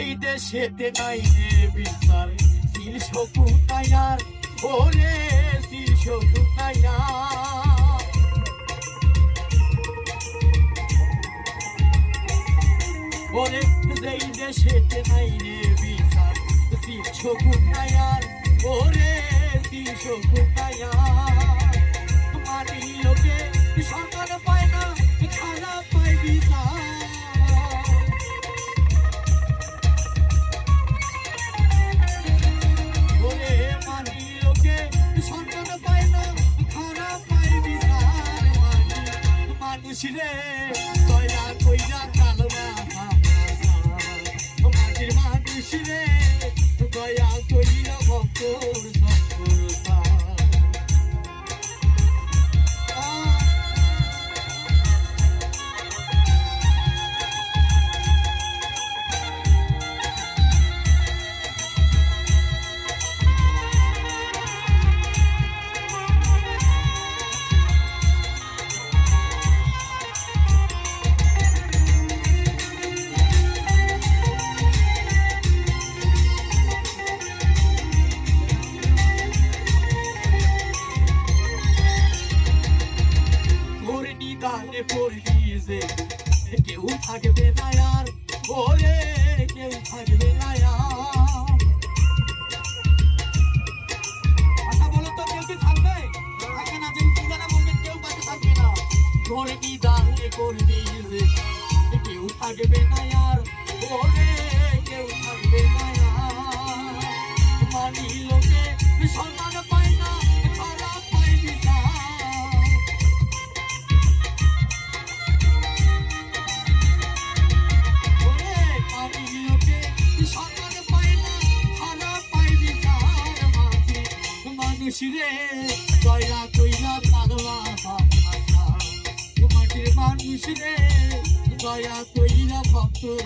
যেই দেশেতে নাই রে বিচার সিল শকুতায়ার ওরে সিল শকুতায়ার ওরে যেই দেশেতে নাই রে বিচার সিল শকুতায়ার ওরে সিল শকুতায়ার মাটি লোকে সরকার পায় না খারাপ পায় বিচার রে দয়া কইরা কালো না মাটির মানুষ রে দয়া কইরা ভক্তর সত্তরতা গানে পড়বি যে কেউ থাকবে না আর ওরে কেউ থাকবে না আর আচ্ছা বলো তো কেউ কি থাকবে থাকে না যে কি জানা বলবে কেউ বাকি থাকবে না তোরে কি গানে পড়বি যে কেউ থাকবে না আর ওরে কেউ থাকবে না আর মানি লোকে সম্মান পায় না খারাপ পায় বিচার রে দয়া কইরা পাগলা মাটির মানুষ রে দয়া কইরা ভক্তর